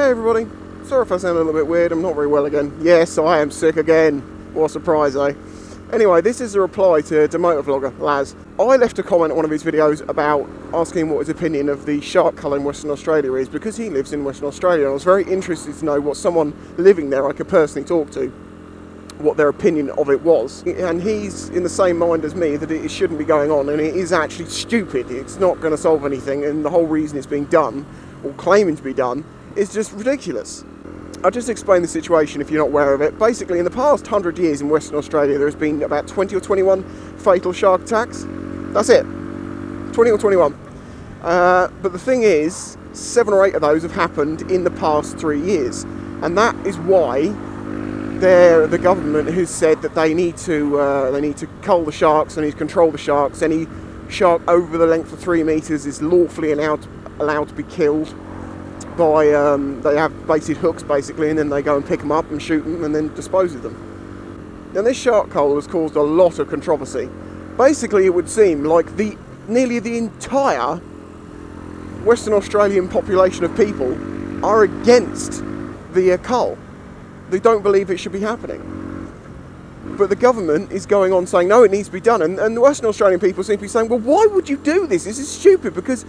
Hey everybody, sorry if I sound a little bit weird, I'm not very well again. Yes, I am sick again. What a surprise, eh? Anyway, this is a reply to motovlogger Laz. I left a comment on one of his videos about asking what his opinion of the shark cull in Western Australia is, because he lives in Western Australia, and I was very interested to know what someone living there I could personally talk to, what their opinion of it was. And he's in the same mind as me that it shouldn't be going on, and it is actually stupid. It's not going to solve anything, and the whole reason it's being done, or claiming to be done, is just ridiculous. I'll just explain the situation if you're not aware of it. Basically, in the past 100 years in Western Australia, there has been about 20 or 21 fatal shark attacks. That's it. 20 or 21. But the thing is, 7 or 8 of those have happened in the past 3 years. And that is why the government has said that they need to cull the sharks, they need to control the sharks. Any shark over the length of 3 metres is lawfully allowed to be killed. By they have baited hooks basically, and then they go and pick them up and shoot them and then dispose of them. Now this shark cull has caused a lot of controversy. Basically, it would seem like nearly the entire Western Australian population of people are against the cull. They don't believe it should be happening. But the government is going on saying no, it needs to be done, and the Western Australian people seem to be saying, well, why would you do this? This is stupid, because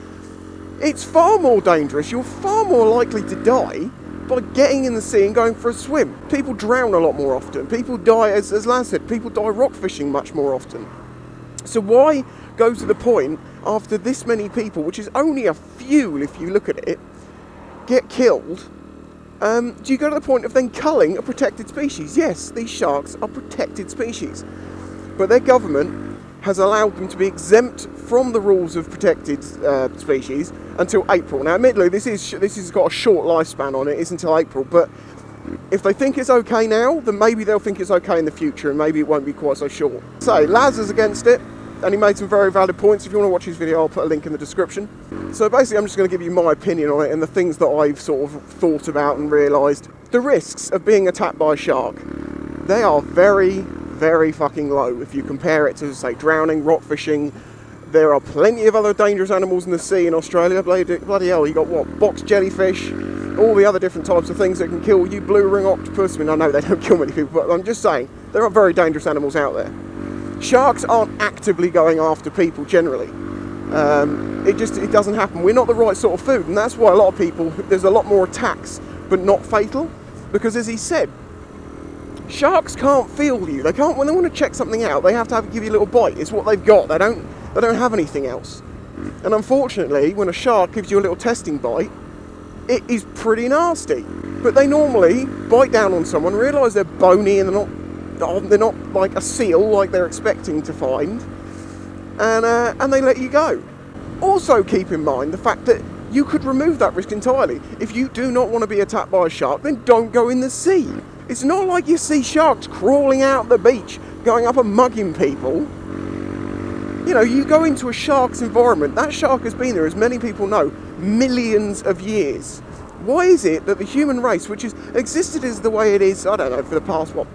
it's far more dangerous. You're far more likely to die by getting in the sea and going for a swim. People drown a lot more often. People die, as Laz said, people die rock fishing much more often. So why go to the point after this many people, which is only a few if you look at it, get killed? Do you go to the point of then culling a protected species? Yes, these sharks are protected species, but their government has allowed them to be exempt from the rules of protected species until April. Now, admittedly, this has got a short lifespan on it. It's until April, but if they think it's okay now, then maybe they'll think it's okay in the future, and maybe it won't be quite so short. So, Laz is against it, and he made some very valid points. If you want to watch his video, I'll put a link in the description. So basically, I'm just going to give you my opinion on it and the things that I've sort of thought about and realised. The risks of being attacked by a shark, they are very, very fucking low if you compare it to, say, drowning, rock fishing. There are plenty of other dangerous animals in the sea in Australia. Bloody hell, you got what? Box jellyfish, all the other different types of things that can kill you. Blue ring octopus. I mean, I know they don't kill many people, but I'm just saying, there are very dangerous animals out there. Sharks aren't actively going after people generally. It doesn't happen. We're not the right sort of food, and that's why a lot of people, there's a lot more attacks, but not fatal. Because as he said, sharks can't feel you. They can't, when they want to check something out, they have to give you a little bite. It's what they've got. They don't have anything else. And unfortunately, when a shark gives you a little testing bite, it is pretty nasty. But they normally bite down on someone, realise they're bony and they're not like a seal like they're expecting to find, and they let you go. Also keep in mind the fact that you could remove that risk entirely. If you do not want to be attacked by a shark, then don't go in the sea. It's not like you see sharks crawling out the beach, going up and mugging people. You know, you go into a shark's environment. That shark has been there, as many people know, millions of years. Why is it that the human race, which has existed as the way it is, I don't know, for the past, what,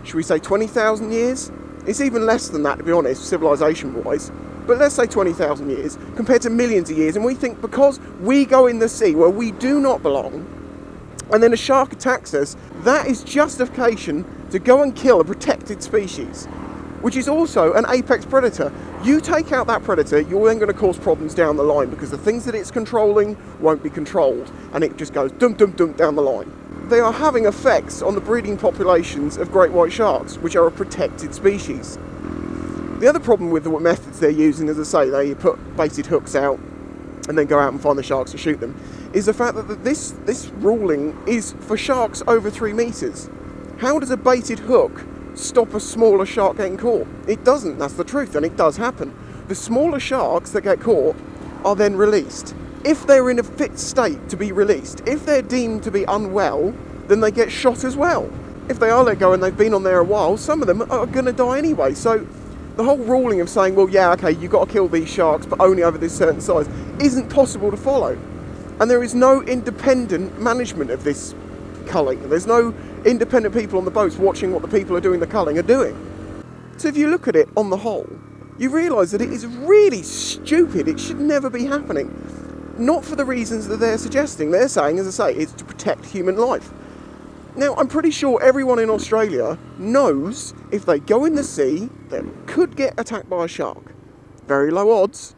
should we say 20,000 years? It's even less than that, to be honest, civilization-wise. But let's say 20,000 years, compared to millions of years, and we think because we go in the sea where we do not belong, and then a shark attacks us, that is justification to go and kill a protected species, which is also an apex predator. You take out that predator, you're then going to cause problems down the line, because the things that it's controlling won't be controlled, and it just goes dum dum dum down the line. They are having effects on the breeding populations of great white sharks, which are a protected species. The other problem with the methods they're using, as I say, they put baited hooks out and then go out and find the sharks to shoot them, is the fact that this ruling is for sharks over 3 metres. How does a baited hook stop a smaller shark getting caught? It doesn't, that's the truth, and it does happen. The smaller sharks that get caught are then released. If they're in a fit state to be released, if they're deemed to be unwell, then they get shot as well. If they are let go and they've been on there a while, some of them are going to die anyway. So the whole ruling of saying, well, yeah, okay, you've got to kill these sharks, but only over this certain size, isn't possible to follow. And there is no independent management of this culling. There's no independent people on the boats watching what the people are doing the culling are doing. So if you look at it on the whole, you realise that it is really stupid. It should never be happening. Not for the reasons that they're suggesting. They're saying, as I say, it's to protect human life. Now, I'm pretty sure everyone in Australia knows if they go in the sea, they could get attacked by a shark. Very low odds.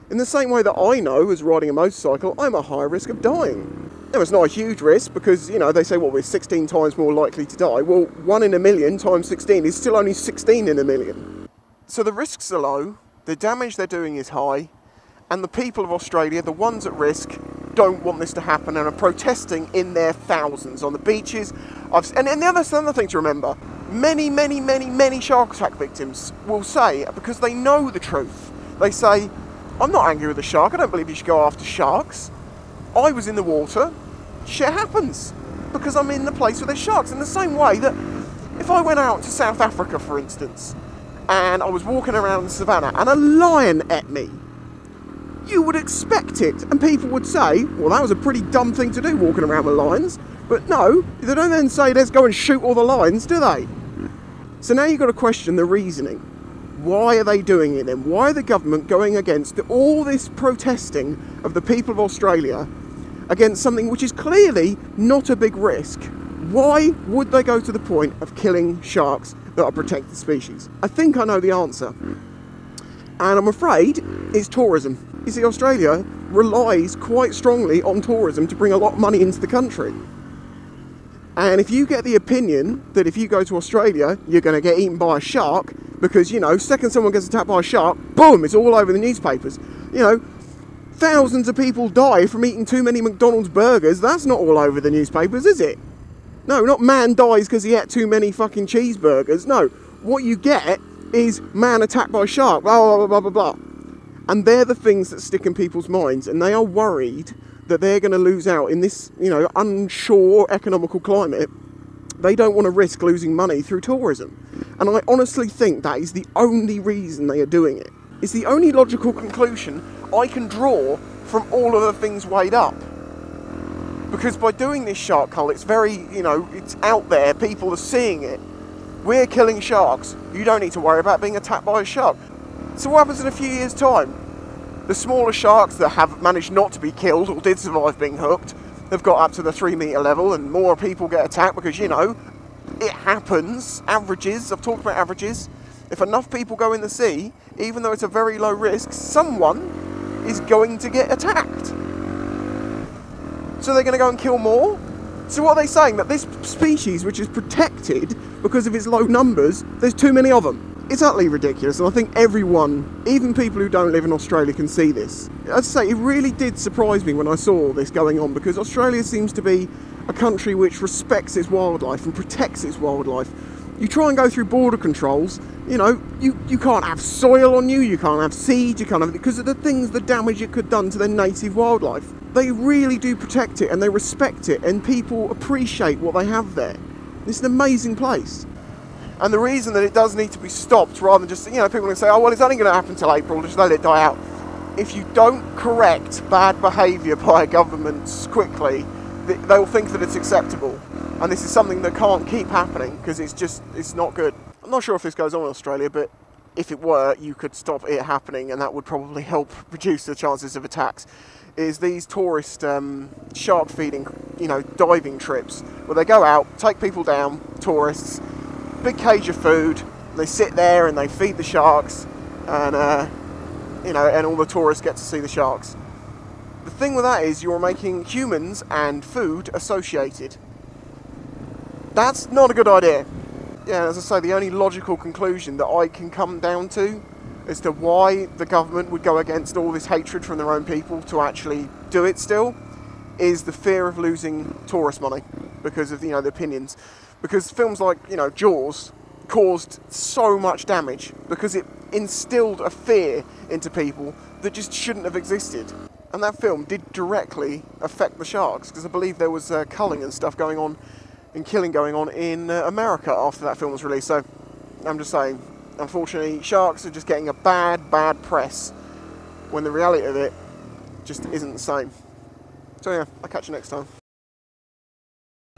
In the same way that I know, as riding a motorcycle, I'm at high risk of dying. Now, it's not a huge risk because, you know, they say, well, we're 16 times more likely to die. Well, 1 in a million times 16 is still only 16 in a million. So the risks are low, the damage they're doing is high, and the people of Australia, the ones at risk, don't want this to happen and are protesting in their thousands on the beaches. And the other thing to remember, many shark attack victims will say, because they know the truth, they say, I'm not angry with the shark, I don't believe you should go after sharks. I was in the water, shit happens, because I'm in the place where there's sharks. In the same way that if I went out to South Africa, for instance, and I was walking around the savannah and a lion ate me, you would expect it, and people would say, well, that was a pretty dumb thing to do, walking around with lions. But no, they don't then say, let's go and shoot all the lions, do they? So now you've got to question the reasoning. Why are they doing it then? Why are the government going against all this protesting of the people of Australia against something which is clearly not a big risk? Why would they go to the point of killing sharks that are protected species? I think I know the answer. And I'm afraid it's tourism. You see, Australia relies quite strongly on tourism to bring a lot of money into the country. And if you get the opinion that if you go to Australia, you're going to get eaten by a shark, because, you know, second someone gets attacked by a shark, boom, it's all over the newspapers. You know, thousands of people die from eating too many McDonald's burgers. That's not all over the newspapers, is it? No, not man dies because he ate too many fucking cheeseburgers. No, what you get is man attacked by a shark, blah, blah, blah, blah, blah. And they're the things that stick in people's minds, and they are worried that they're going to lose out in this, you know, unsure economical climate. They don't want to risk losing money through tourism. And I honestly think that is the only reason they are doing it. It's the only logical conclusion I can draw from all of the things weighed up. Because by doing this shark cull, it's very, you know, it's out there, people are seeing it. We're killing sharks. You don't need to worry about being attacked by a shark. So what happens in a few years' time? The smaller sharks that have managed not to be killed or did survive being hooked have got up to the 3 metre level, and more people get attacked because, you know, it happens. Averages, I've talked about averages. If enough people go in the sea, even though it's a very low risk, someone is going to get attacked. So they're going to go and kill more? So what are they saying? That this species, which is protected because of its low numbers, there's too many of them. It's utterly ridiculous, and I think everyone, even people who don't live in Australia, can see this. As I say, it really did surprise me when I saw this going on, because Australia seems to be a country which respects its wildlife and protects its wildlife. You try and go through border controls, you know, you can't have soil on you, you can't have seed, you can't have, because of the things, the damage it could have done to their native wildlife. They really do protect it, and they respect it, and people appreciate what they have there. It's an amazing place. And the reason that it does need to be stopped, rather than just, you know, people can say, oh, well, it's only going to happen till April, just let it die out. If you don't correct bad behaviour by governments quickly, they'll think that it's acceptable. And this is something that can't keep happening, because it's not good. I'm not sure if this goes on in Australia, but if it were, you could stop it happening, and that would probably help reduce the chances of attacks. Is these tourist shark feeding, you know, diving trips, where they go out, take people down, tourists, big cage of food, they sit there and they feed the sharks, and you know, and all the tourists get to see the sharks. The thing with that is you're making humans and food associated. That's not a good idea. Yeah, as I say, the only logical conclusion that I can come down to as to why the government would go against all this hatred from their own people to actually do it still is the fear of losing tourist money because of, you know, the opinions. Because films like, you know, Jaws caused so much damage because it instilled a fear into people that just shouldn't have existed. And that film did directly affect the sharks, because I believe there was culling and stuff going on, and killing going on in America after that film was released. So I'm just saying, unfortunately, sharks are just getting a bad press when the reality of it just isn't the same. So yeah, I'll catch you next time.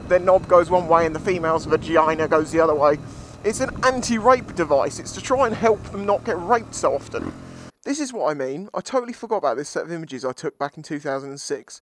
Their knob goes one way and the female's vagina goes the other way. It's an anti-rape device. It's to try and help them not get raped so often. This is what I mean. I totally forgot about this set of images I took back in 2006.